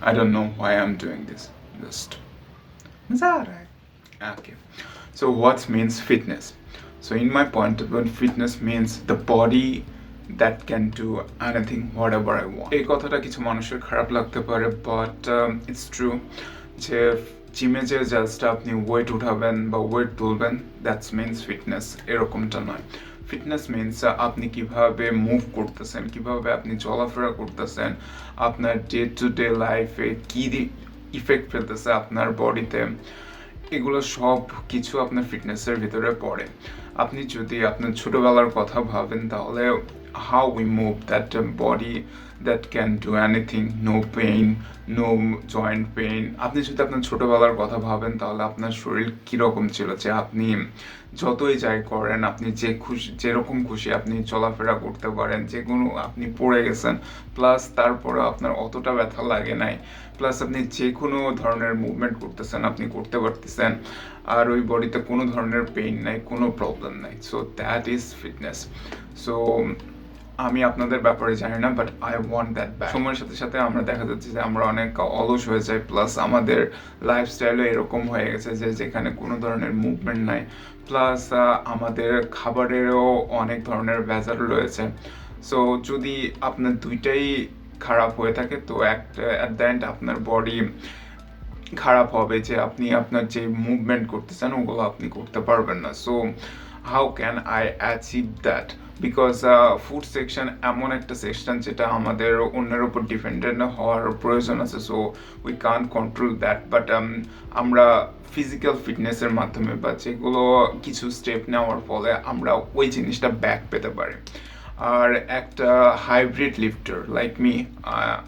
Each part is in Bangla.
I don't know why I'm doing this. Just alright. Okay. So what means fitness? So in my point of view, fitness means the body that can do anything whatever I want. এই কথাটা কিছু মানুষের খারাপ লাগতে পারে, বাট ইটস ট্রু যে জিমে যে জাস্ট আপনি ওয়েট উঠাবেন বা ওয়েট তুলবেন দ্যাটস মিনস ফিটনেস, এরকমটা নয়। ফিটনেস মিনস আপনি কিভাবে মুভ করতেছেন, কিভাবে আপনি চলাফেরা করতেছেন, আপনার ডে টু ডে লাইফে কী ইফেক্ট ফেলতেছে আপনার বডিতে, এগুলো সব কিছু আপনার ফিটনেসের ভিতরে পড়ে। আপনি যদি আপনার ছোটোবেলার কথা ভাবেন তাহলে how we move that body that can do anything, no pain, no joint pain. আপনি যদি আপনার ছোটোবেলার কথা ভাবেন তাহলে আপনার শরীর কীরকম ছিল, যে আপনি যতই যাই করেন, আপনি যে খুশি যেরকম খুশি আপনি চলাফেরা করতে পারেন, যেগুলো আপনি পড়ে গেছেন, প্লাস তারপরে আপনার অতটা ব্যথা লাগে নাই, প্লাস আপনি যে কোনো ধরনের মুভমেন্ট করতেছেন আপনি করতে পারতেছেন, আর ওই বডিতে কোনো ধরনের পেইন নাই, কোনো প্রবলেম নাই। So that is fitness. So আমি আপনাদের ব্যাপারে জানি না, but I want that back. সময়ের সাথে সাথে আমরা দেখা যাচ্ছে যে আমরা অনেক অলস হয়ে যাই, প্লাস আমাদের লাইফস্টাইলও এরকম হয়ে গেছে যে যেখানে কোনো ধরনের মুভমেন্ট নাই, প্লাস আমাদের খাবারেরও অনেক ধরনের ভেজাল রয়েছে। সো যদি আপনার দুইটাই খারাপ হয়ে থাকে তো একটা অ্যাট দ্য এন্ড আপনার বডি খারাপ হবে, যে আপনি আপনার যে মুভমেন্ট করতেছেন ওগুলো আপনি করতে পারবেন না। So how can I achieve that? Because food section এমন একটা সেকশন যেটা আমাদের অন্যের উপর ডিপেন্ডেন্ট হওয়ার প্রয়োজন আছে। So we can't control that, but আমরা ফিজিক্যাল ফিটনেসের মাধ্যমে বা যেগুলো কিছু স্টেপ নেওয়ার ফলে আমরা ওই জিনিসটা ব্যাক পেতে পারি। আর একটা hybrid lifter like me,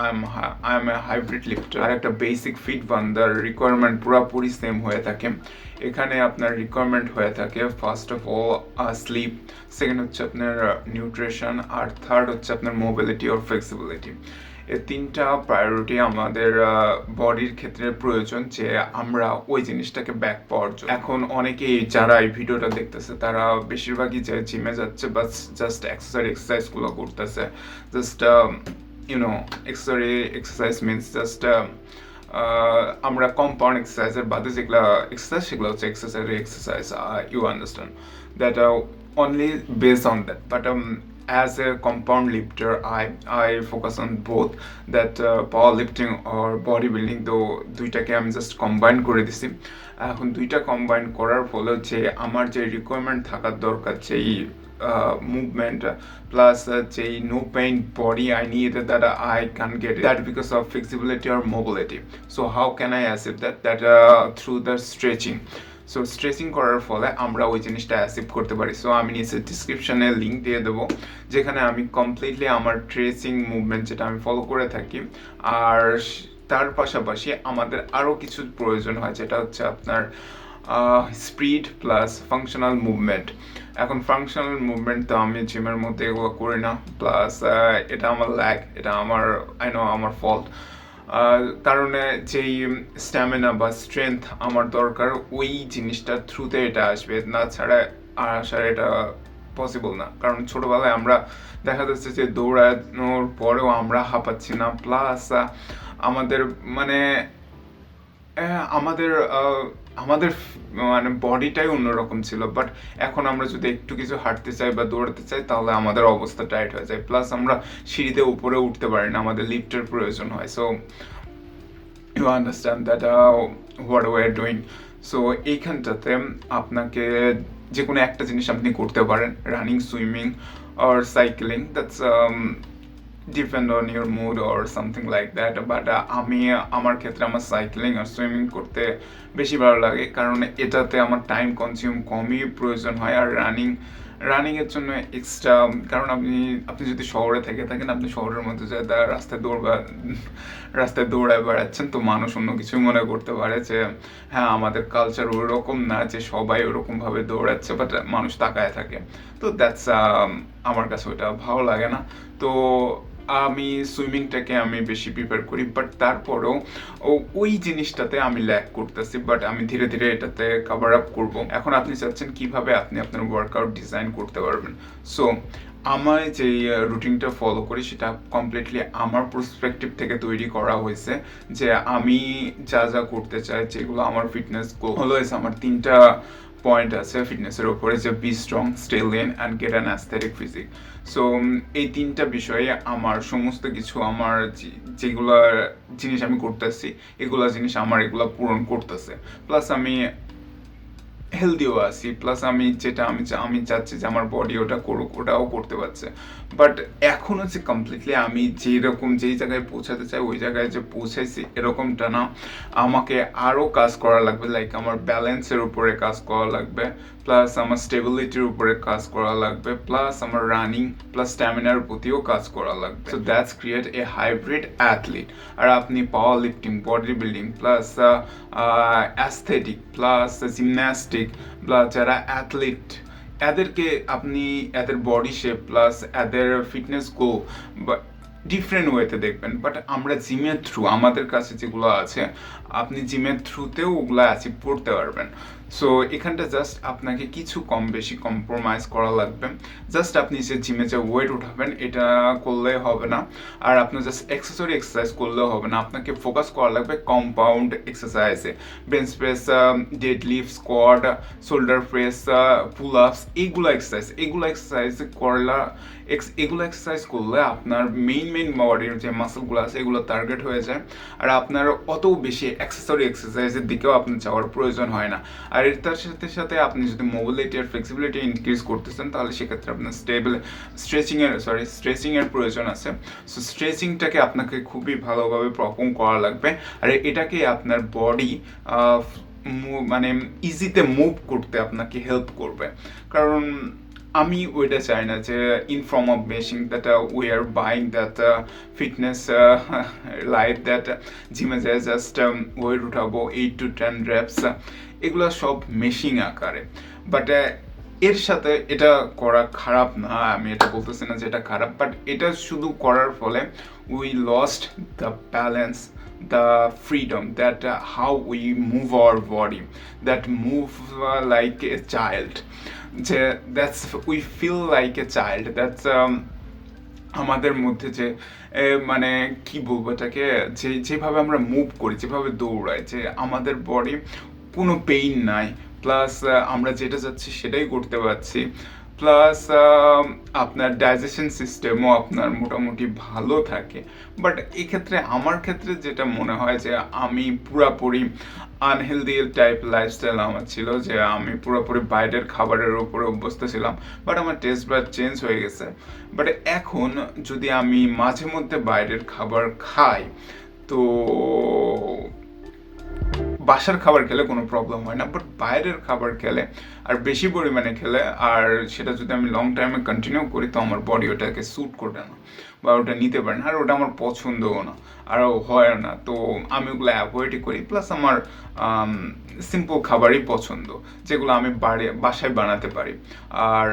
I am a hybrid lifter, আর একটা বেসিক ফিট বান্দার রিকোয়ারমেন্ট পুরোপুরি সেম হয়ে থাকে। এখানে আপনার রিকোয়ারমেন্ট হয়ে থাকে first of all sleep, second হচ্ছে আপনার নিউট্রিশন, আর থার্ড হচ্ছে আপনার মোবিলিটি আর ফ্লেক্সিবিলিটি। এই তিনটা প্রায়োরিটি আমাদের বডির ক্ষেত্রে প্রয়োজন, যে আমরা ওই জিনিসটাকে ব্যাক পাওয়ার জন্য। এখন অনেকেই যারা এই ভিডিওটা দেখতেছে তারা বেশিরভাগই যে জিমে যাচ্ছে বা জাস্ট এক্সারসাইজগুলো করতেছে, just you know exercise means just আমরা কম্পাউন্ড এক্সারসাইজের বাদে যেগুলো এক্সারসাইজ সেগুলো হচ্ছে exercise, you understand that only based on that, but as a compound lifter I focus on both that powerlifting or bodybuilding, তো দুইটাকে আমি জাস্ট কম্বাইন করে দিছি। এখন দুইটা কম্বাইন করার ফলে যে আমার যে রিকোয়ারমেন্ট থাকার দরকার, যেই movement plus যেই no pain body I need, that I can't get it, that because of flexibility or mobility. So how can I achieve that through the stretching. So stretching করার ফলে আমরা ওই জিনিসটা অ্যাচিভ করতে পারি। সো আমি নিচে ডিসক্রিপশনে লিঙ্ক দিয়ে দেবো, যেখানে আমি কমপ্লিটলি আমার ট্রেসিং মুভমেন্ট যেটা আমি ফলো করে থাকি, আর তার পাশাপাশি আমাদের আরও কিছু প্রয়োজন হয়, যেটা হচ্ছে আপনার স্পিড প্লাস ফাংশনাল মুভমেন্ট। এখন ফাংশনাল মুভমেন্ট তো আমি জিমের মধ্যে এগুলো করি না, প্লাস এটা আমার ল্যাক, এটা আমার আমার ফল্ট, কারণে যেই স্ট্যামিনা বা স্ট্রেংথ আমার দরকার ওই জিনিসটার থ্রুতে এটা আসবে, না ছাড়া আসার এটা পসিবল না। কারণ ছোটোবেলায় আমরা দেখা যাচ্ছে যে দৌড়ানোর পরেও আমরা হাঁপাচ্ছি না, প্লাস আমাদের মানে আমাদের আমাদের মানে বডিটাই অন্যরকম ছিল, বাট এখন আমরা যদি একটু কিছু হাঁটতে চাই বা দৌড়াতে চাই তাহলে আমাদের অবস্থা টাইট হয়ে যায়, প্লাস আমরা সিঁড়িতে উপরে উঠতে পারি না, আমাদের লিফটের প্রয়োজন হয়। So you understand that what we are doing. সো এইখানটাতে আপনাকে যে কোনো একটা জিনিস আপনি করতে পারেন, running, swimming or cycling, that's depend on your mood or something like that, but আমি আমার ক্ষেত্রে আমার সাইক্লিং আর সুইমিং করতে বেশি ভালো লাগে, কারণ এটাতে আমার টাইম কনজিউম কমই প্রয়োজন হয়। আর রানিংয়ের জন্য এক্সট্রা, কারণ আপনি যদি শহরে থেকে থাকেন, আপনি শহরের মধ্যে যায় রাস্তায় দৌড়ায় বেড়াচ্ছেন, তো মানুষ অন্য কিছুই মনে করতে পারে যে হ্যাঁ আমাদের কালচার ওরকম না যে সবাই ওরকমভাবে দৌড়াচ্ছে, বাট মানুষ তাকায় থাকে। তো দ্যাটস আমার কাছে ওটা ভালো লাগে না। তো আমি সুইমিংটাকে আমি বেশি প্রিফার করি, বাট তারপরেও ওই জিনিসটাতে আমি ল্যাক করতেছি, বাট আমি ধীরে ধীরে এটাতে কভার আপ করবো। এখন আপনি চাচ্ছেন কিভাবে আপনি আপনার ওয়ার্কআউট ডিজাইন করতে পারবেন। সো আমার যে রুটিনটা ফলো করি সেটা কমপ্লিটলি আমার পার্সপেক্টিভ থেকে তৈরি করা হয়েছে, যে আমি যা যা করতে চাই, যেগুলো আমার ফিটনেস গোল অলওয়েজ আমার 3টা পয়েন্ট আছে ফিটনেসের উপরে, যে be strong, stay lean and get an aesthetic physique. So এই 3টা বিষয়ে আমার সমস্ত কিছু, আমার যেগুলো জিনিস আমি করতেছি, এগুলা জিনিস আমার এগুলা পূরণ করতেছে। প্লাস আমি হেলদিও আছি, প্লাস আমি যেটা আমি চাচ্ছি যে আমার বডি ওটা করুক, ওটাও করতে পারছে। বাট এখন হচ্ছে কমপ্লিটলি আমি যেই জায়গায় পৌঁছাতে চাই ওই জায়গায় যে পৌঁছাইছি এরকমটা না, আমাকে আরও কাজ করা লাগবে। লাইক আমার ব্যালেন্সের উপরে কাজ করা লাগবে, প্লাস আমার স্টেবিলিটির উপরে কাজ করা লাগবে, প্লাস আমার রানিং প্লাস স্ট্যামিনার প্রতিও কাজ করা লাগবে। So that's create a hybrid athlete. আর আপনি power lifting, body building plus aesthetic plus gymnastic plus যারা অ্যাথলিট, এদেরকে আপনি এদের বডি শেপ প্লাস এদের ফিটনেস গো ডিফারেন্ট ওয়েতে দেখবেন। বাট আমরা জিমের থ্রু, আমাদের কাছে যেগুলো আছে, আপনি জিমের থ্রুতেও ওগুলো অ্যাচিভ করতে পারবেন। সো এখানটা জাস্ট আপনাকে কিছু কম বেশি কম্প্রোমাইজ করা লাগবে। জাস্ট আপনি যে জিমে যে ওয়েট উঠাবেন এটা করলে হবে না, আর আপনার জাস্ট অ্যাক্সেসরি এক্সারসাইজ করলেও হবে না, আপনাকে ফোকাস করা লাগবে কম্পাউন্ড এক্সারসাইজে। Bench press, dead lift, squat, shoulder press, pull ups, এগুলো এক্সারসাইজ করলে আপনার মেইন বডির যে মাসেলগুলো আছে এগুলো টার্গেট হয়ে যায়, আর আপনার অত বেশি অ্যাক্সেসরি এক্সারসাইজের দিকেও আপনার যাওয়ার প্রয়োজন হয় না। আর এটার সাথে সাথে আপনি যদি মোবিলিটি আর ফ্লেক্সিবিলিটি ইনক্রিজ করতেছেন তাহলে সেক্ষেত্রে আপনার স্ট্রেচিংয়ের প্রয়োজন আছে। সো স্ট্রেচিংটাকে আপনাকে খুবই ভালোভাবে পারফর্ম করা লাগবে, আর এটাকে আপনার বডি মানে ইজিতে মুভ করতে আপনাকে হেল্প করবে। কারণ আমি ওইটা চাই না যে in form of machine that we are buying that fitness life that জিমে যায় জাস্ট ওয়েট উঠাবো 8 to 10 reps, এগুলো সব মেশিং আকারে। বাট এর সাথে এটা করা খারাপ না, আমি এটা বলতেছি না যে এটা খারাপ, বাট এটা শুধু করার ফলে we lost the balance, the freedom that how we move our body, that move like a child, that's we feel like a child, that's আমাদের মধ্যে যে মানে কি বলবো এটাকে, যেভাবে আমরা মুভ করি, যেভাবে দৌড়াই, যে আমাদের বডি কোনো পেইন নাই, প্লাস আমরা যেটা চাচ্ছি সেটাই করতে পারছি, প্লাস আপনার ডাইজেশন সিস্টেমও আপনার মোটামুটি ভালো থাকে। বাট এক্ষেত্রে আমার ক্ষেত্রে যেটা মনে হয় যে আমি পুরাপুরি আনহেলদি টাইপ লাইফস্টাইল আমার ছিল, যে আমি পুরোপুরি বাইরের খাবারের উপরে অভ্যস্ত ছিলাম, বাট আমার টেস্ট বাড চেঞ্জ হয়ে গেছে। বাট এখন যদি আমি মাঝে মধ্যে বাইরের খাবার খাই, তো বাসার খাবার খেলে কোনো প্রবলেম হয় না, বাট বাইরের খাবার খেলে আর বেশি পরিমাণে খেলে, আর সেটা যদি আমি লং টাইমে কন্টিনিউ করি, তো আমার বডি ওটাকে স্যুট করবে না বা ওটা নিতে পারে না, আর ওটা আমার পছন্দও না, আরও হয় না। তো আমি ওগুলো অ্যাভয়েডই করি। প্লাস আমার সিম্পল খাবারই পছন্দ, যেগুলো আমি বাসায় বানাতে পারি। আর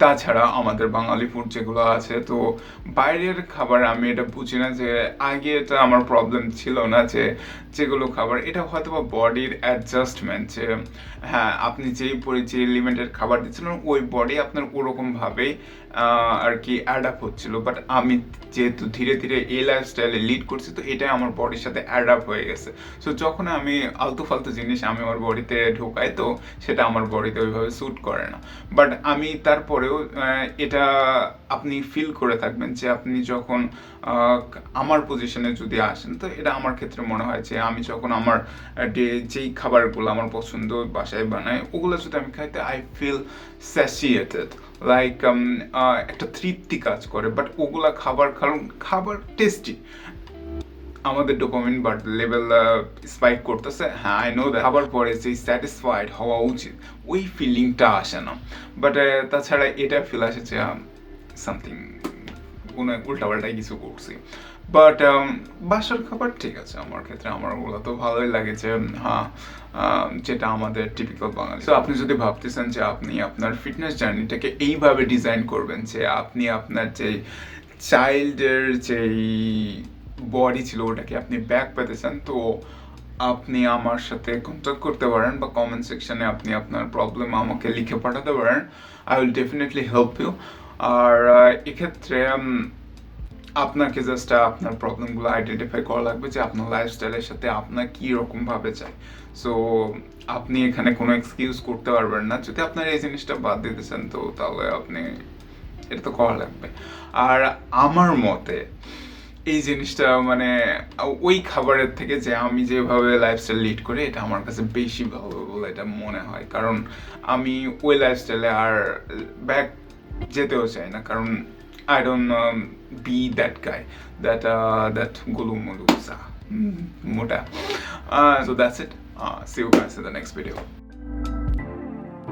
তাছাড়া আমাদের বাঙালি ফুড যেগুলো আছে, তো বাইরের খাবার আমি এটা বুঝি না, যে আগে এটা আমার প্রবলেম ছিল না, যেগুলো খাবার এটা হয়তো বা বডির অ্যাডজাস্টমেন্ট, যে হ্যাঁ আপনি যে লিমিটেড খাবার দিচ্ছিলেন ওই বডি আপনার ওরকমভাবেই আর কি অ্যাডাপ্ট হচ্ছিল। বাট আমি যেহেতু ধীরে ধীরে এই লাইফস্টাইলে লিড করছি, তো এটাই আমার বডির সাথে অ্যাডাপ্ট হয়ে গেছে। সো যখন আমি আলতু ফালতু জিনিস আমি আমার বডিতে ঢোকাই, তো সেটা আমার বডিতে ওইভাবে স্যুট করে না। বাট আমি তারপরেও এটা আপনি ফিল করে থাকবেন, যে আপনি যখন আমার পজিশনে যদি আসেন, তো এটা আমার ক্ষেত্রে মনে হয় যে আমি যখন আমার যেই খাবারগুলো আমার পছন্দ বাসায় বানাই, ওগুলো যদি আমি খাইতে আই ফিল স্যাটিয়েটেড, লাইক একটা তৃপ্তি কাজ করে। বাট ওগুলা খাবার টেস্টি, আমাদের ডোপামিন লেভেল স্পাইক করতেছে, হ্যাঁ আই নো দ্যাট, খাবার পরে যে স্যাটিসফাইড হওয়া উচিত ওই ফিলিংটা আসে না। বাট তাছাড়া এটা ফিল আসে যে সামথিং কোনো উল্টাপাল্টাই কিছু করছি। বাট বাসার খাবার ঠিক আছে আমার ক্ষেত্রে, আমার ওগুলো তো ভালোই লাগে, যে হ্যাঁ যেটা আমাদের টিপিক্যাল বাঙালি। তো আপনি যদি ভাবতেছেন যে আপনি আপনার ফিটনেস জার্নিটাকে এইভাবে ডিজাইন করবেন, যে আপনি আপনার যেই চাইল্ডের যেই বডি ছিল ওটাকে আপনি ব্যাক পেতে চান, তো আপনি আমার সাথে কন্ট্যাক্ট করতে পারেন, বা কমেন্ট সেকশনে আপনি আপনার প্রবলেম আমাকে লিখে পাঠাতে পারেন। I will definitely help you. আর এক্ষেত্রে আপনাকে জাস্ট আপনার প্রবলেমগুলো আইডেন্টিফাই করা লাগবে যে আপনার লাইফস্টাইলের সাথে আপনার কী রকমভাবে চাই। সো আপনি এখানে কোনো এক্সকিউজ করতে পারবেন না। যদি আপনার এই জিনিসটা বাদ দিতেছেন তো তাহলে আপনি এটা তো করা লাগবে। আর আমার মতে এই জিনিসটা মানে ওই খাবারের থেকে যে আমি যেভাবে লাইফস্টাইল লিড করি এটা আমার কাছে বেশি ভালো বলে এটা মনে হয়, কারণ আমি ওই লাইফস্টাইলে আর ব্যাক যেতেও চাই না, কারণ I don't be that guy that gulu mulu sa mota. So that's it. See you guys in the next video.